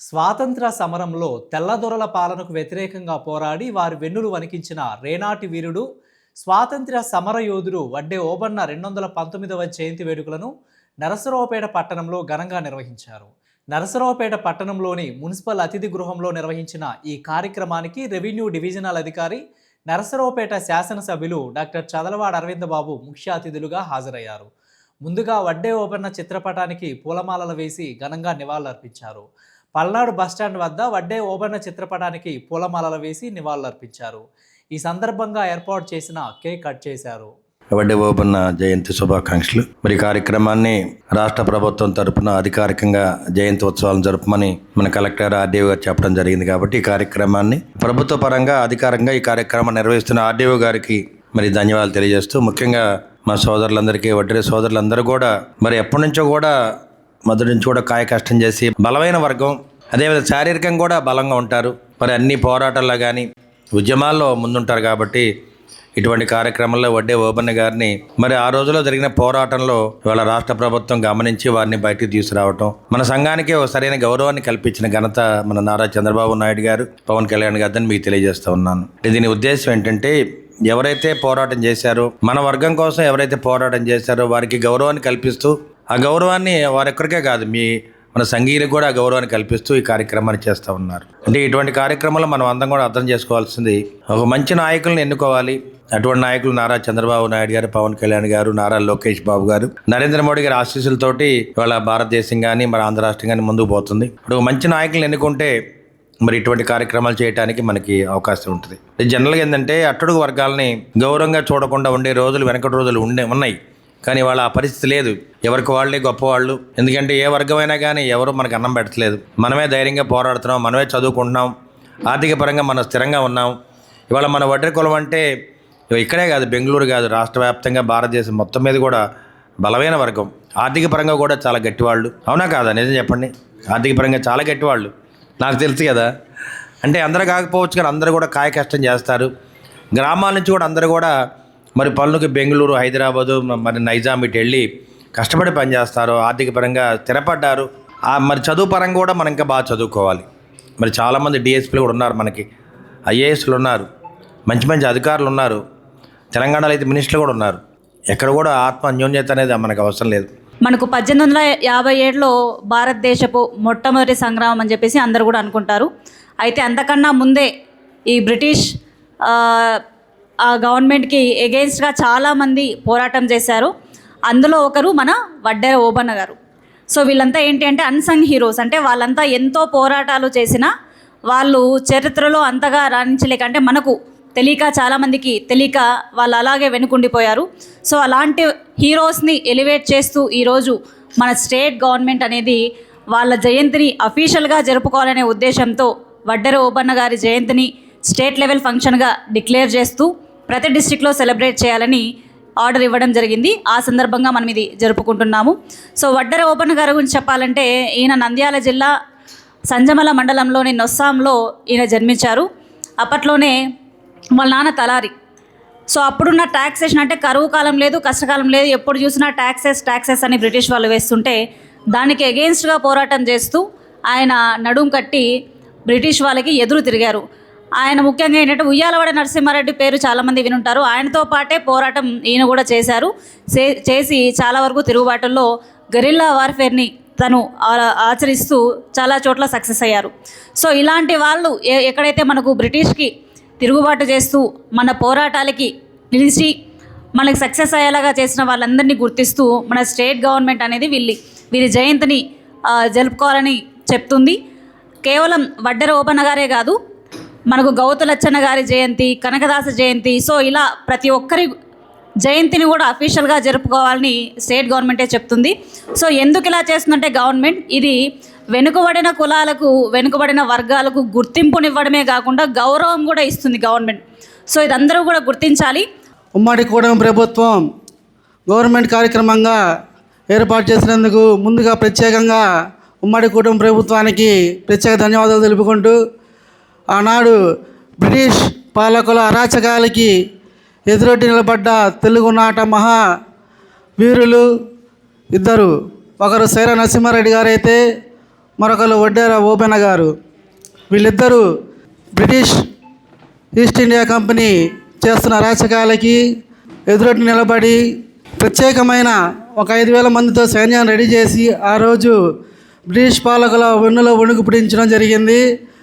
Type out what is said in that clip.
స్వాతంత్ర సమరంలో తెల్లదొరల పాలనకు వ్యతిరేకంగా పోరాడి వారి వెన్నులు వణికించిన రేనాటి వీరుడు స్వాతంత్ర్య సమరయోధుడు వడ్డే ఓబన్న 219వ జయంతి వేడుకలను నరసరావుపేట పట్టణంలో ఘనంగా నిర్వహించారు. నరసరావుపేట పట్టణంలోని మున్సిపల్ అతిథి గృహంలో నిర్వహించిన ఈ కార్యక్రమానికి రెవెన్యూ డివిజనల్ అధికారి, నరసరావుపేట శాసనసభ్యులు డాక్టర్ చదలవాడ అరవిందబాబు ముఖ్య అతిథులుగా హాజరయ్యారు. ముందుగా వడ్డే ఓబన్న చిత్రపటానికి పూలమాలలు వేసి ఘనంగా నివాళులర్పించారు. పల్నాడు బస్టాండ్ వద్ద వడ్డే ఓబన్న చిత్రపటానికి పూలమాలలు వేసి నివాళులర్పించారు. ఈ సందర్భంగా ఏర్పాటు చేసిన కేక్ కట్ చేశారు. వడ్డే ఓబన్న జయంతి శుభాకాంక్షలు. మరి కార్యక్రమాన్ని రాష్ట్ర ప్రభుత్వం తరపున అధికారికంగా జయంతి ఉత్సవాలను జరపమని మన కలెక్టర్ ఆర్డీఓ గారు చెప్పడం జరిగింది. కాబట్టి ఈ కార్యక్రమాన్ని ప్రభుత్వ పరంగా అధికారికంగా ఈ కార్యక్రమాన్ని నిర్వహిస్తున్న ఆర్డీఓ గారికి మరి ధన్యవాదాలు తెలియజేస్తూ, ముఖ్యంగా మా సోదరులందరికీ, వడ్డే సోదరులందరూ కూడా మరి ఎప్పటి నుంచో కూడా మొదటి నుంచి కూడా కాయ కష్టం చేసి బలమైన వర్గం, అదేవిధంగా శారీరకంగా కూడా బలంగా ఉంటారు. మరి అన్ని పోరాటాల్లో కానీ ఉద్యమాల్లో ముందుంటారు. కాబట్టి ఇటువంటి కార్యక్రమంలో వడ్డే ఓబన్న గారిని మరి ఆ రోజుల్లో జరిగిన పోరాటంలో ఇవాళ రాష్ట్ర ప్రభుత్వం గమనించి వారిని బయటికి తీసుకురావటం, మన సంఘానికి ఒక సరైన గౌరవాన్ని కల్పించిన ఘనత మన నారా చంద్రబాబు నాయుడు గారు, పవన్ కళ్యాణ్ గారిని మీకు తెలియజేస్తూ ఉన్నాను. దీని ఉద్దేశం ఏంటంటే, ఎవరైతే పోరాటం చేశారో, మన వర్గం కోసం ఎవరైతే పోరాటం చేశారో వారికి గౌరవాన్ని కల్పిస్తూ, ఆ గౌరవాన్ని వారెక్కడికే కాదు మన సంఘీయులకు కూడా గౌరవాన్ని కల్పిస్తూ ఈ కార్యక్రమాన్ని చేస్తూ ఉన్నారు. అంటే ఇటువంటి కార్యక్రమాలు మనం అందరం కూడా అర్థం చేసుకోవాల్సింది, ఒక మంచి నాయకులను ఎన్నుకోవాలి. అటువంటి నాయకులు నారా చంద్రబాబు నాయుడు గారు, పవన్ కళ్యాణ్ గారు, నారా లోకేష్ బాబు గారు, నరేంద్ర మోడీ గారి ఆశీస్సులతోటి ఇవాళ భారతదేశం కానీ మన ఆంధ్ర రాష్ట్రం కానీ ముందుకు పోతుంది. ఇప్పుడు మంచి నాయకులను ఎన్నుకుంటే మరి ఇటువంటి కార్యక్రమాలు చేయడానికి మనకి అవకాశం ఉంటుంది. జనరల్గా ఏంటంటే, అట్టడుగు వర్గాలని గౌరవంగా చూడకుండా ఉండే రోజులు వెనకటి రోజులు ఉన్నాయి. కానీ వాళ్ళ ఆ పరిస్థితి లేదు. ఎవరికి వాళ్ళే గొప్పవాళ్ళు. ఎందుకంటే ఏ వర్గమైనా కానీ ఎవరు మనకు అన్నం పెట్టలేదు. మనమే ధైర్యంగా పోరాడుతున్నాం, మనమే చదువుకుంటున్నాం, ఆర్థిక పరంగా మనం స్థిరంగా ఉన్నాం. ఇవాళ మన వడ్డెర కులం అంటే ఇక్కడే కాదు, బెంగళూరు కాదు, రాష్ట్ర వ్యాప్తంగా భారతదేశం మొత్తం మీద కూడా బలమైన వర్గం. ఆర్థిక పరంగా కూడా చాలా గట్టివాళ్ళు. అవునా కాదా? నిజం చెప్పండి. ఆర్థిక పరంగా చాలా గట్టివాళ్ళు, నాకు తెలుసు కదా. అంటే అందరూ కాకపోవచ్చు కానీ అందరూ కూడా కాయ కష్టం చేస్తారు. గ్రామాల నుంచి కూడా అందరూ కూడా మరి పనులకి బెంగళూరు, హైదరాబాదు, మరి నైజాం ఇటు వెళ్ళి కష్టపడి పనిచేస్తారు. ఆర్థిక పరంగా స్థిరపడ్డారు. మరి చదువు పరంగా కూడా మనం ఇంకా బాగా చదువుకోవాలి. మరి చాలామంది డిఎస్పీలు కూడా ఉన్నారు, మనకి ఐఏఎస్లు ఉన్నారు, మంచి మంచి అధికారులు ఉన్నారు. తెలంగాణలో అయితే మినిస్టర్లు కూడా ఉన్నారు. ఎక్కడ కూడా ఆత్మ అన్యోన్యత అనేది మనకు అవసరం లేదు. మనకు 1857లో భారతదేశపు మొట్టమొదటి సంగ్రామం అని చెప్పేసి అందరూ కూడా అనుకుంటారు. అయితే అంతకన్నా ముందే ఈ బ్రిటిష్ గవర్నమెంట్కి ఎగెయిన్స్ట్గా చాలామంది పోరాటం చేశారు. అందులో ఒకరు మన వడ్డే ఓబన్న గారు. సో వీళ్ళంతా ఏంటి అంటే అన్సంగ్ హీరోస్. అంటే వాళ్ళంతా ఎంతో పోరాటాలు చేసినా వాళ్ళు చరిత్రలో అంతగా రాణించలేక, అంటే మనకు తెలియక, చాలామందికి తెలియక వాళ్ళు అలాగే వెనుకుండిపోయారు. సో అలాంటి హీరోస్ని ఎలివేట్ చేస్తూ ఈరోజు మన స్టేట్ గవర్నమెంట్ అనేది వాళ్ళ జయంతిని అఫీషియల్గా జరుపుకోవాలనే ఉద్దేశంతో వడ్డే ఓబన్న గారి జయంతిని స్టేట్ లెవెల్ ఫంక్షన్గా డిక్లేర్ చేస్తూ ప్రతి డిస్ట్రిక్ట్లో సెలబ్రేట్ చేయాలని ఆర్డర్ ఇవ్వడం జరిగింది. ఆ సందర్భంగా మనం ఇది జరుపుకుంటున్నాము. సో వడ్డే ఓబన్న గారి గురించి చెప్పాలంటే, ఈయన నంద్యాల జిల్లా సంజమల మండలంలోని నొస్సాంలో ఈయన జన్మించారు. అప్పట్లోనే వాళ్ళ నాన్న తలారి. సో అప్పుడున్న ట్యాక్సేషన్ అంటే కరువు కాలం లేదు, కష్టకాలం లేదు, ఎప్పుడు చూసినా ట్యాక్సెస్ అని బ్రిటిష్ వాళ్ళు వేస్తుంటే దానికి ఎగెయిన్స్ట్గా పోరాటం చేస్తూ ఆయన నడుం కట్టి బ్రిటిష్ వాళ్ళకి ఎదురు తిరిగారు. ఆయన ముఖ్యంగా ఏంటంటే ఉయ్యాలవాడ నరసింహారెడ్డి పేరు చాలామంది వినుంటారు. ఆయనతో పాటే పోరాటం ఈయన కూడా చేశారు. చేసి చాలా వరకు తిరుగుబాటుల్లో గెరిల్లా వార్ఫేర్ని తను ఆచరిస్తూ చాలా చోట్ల సక్సెస్ అయ్యారు. సో ఇలాంటి వాళ్ళు ఎక్కడైతే మనకు బ్రిటిష్కి తిరుగుబాటు చేస్తూ మన పోరాటాలకి నిలిచి మనకి సక్సెస్ అయ్యేలాగా చేసిన వాళ్ళందరినీ గుర్తిస్తూ మన స్టేట్ గవర్నమెంట్ అనేది వీరి జయంతిని జరుపుకోవాలని చెప్తుంది. కేవలం వడ్డే ఓబన్న గారే కాదు, మనకు గౌతు లచ్చన్న గారి జయంతి, కనకదాస జయంతి, సో ఇలా ప్రతి ఒక్కరి జయంతిని కూడా అఫీషియల్గా జరుపుకోవాలని స్టేట్ గవర్నమెంటే చెప్తుంది. సో ఎందుకు ఇలా చేస్తుందంటే గవర్నమెంట్ ఇది వెనుకబడిన కులాలకు, వెనుకబడిన వర్గాలకు గుర్తింపునివ్వడమే కాకుండా గౌరవం కూడా ఇస్తుంది గవర్నమెంట్. సో ఇదందరూ కూడా గుర్తించాలి. ఉమ్మడి కూటమి ప్రభుత్వం గవర్నమెంట్ కార్యక్రమంగా ఏర్పాటు చేసినందుకు ముందుగా ప్రత్యేకంగా ఉమ్మడి కూటమి ప్రభుత్వానికి ప్రత్యేక ధన్యవాదాలు తెలుపుకుంటూ, ఆనాడు బ్రిటిష్ పాలకుల అరాచకాలకి ఎదురొడ్డి నిలబడ్డ తెలుగునాట మహా వీరులు ఇద్దరు. ఒకరు సైరా నరసింహారెడ్డి గారైతే మరొకరు వడ్డేర ఓబన్న గారు. వీళ్ళిద్దరూ బ్రిటిష్ ఈస్ట్ ఇండియా కంపెనీ చేస్తున్న అరాచకాలకి ఎదురొడ్డి నిలబడి ప్రత్యేకమైన ఒక 5,000 మందితో సైన్యాన్ని రెడీ చేసి ఆ రోజు బ్రిటిష్ పాలకుల వెన్నులో వణుకు పుట్టించడం జరిగింది.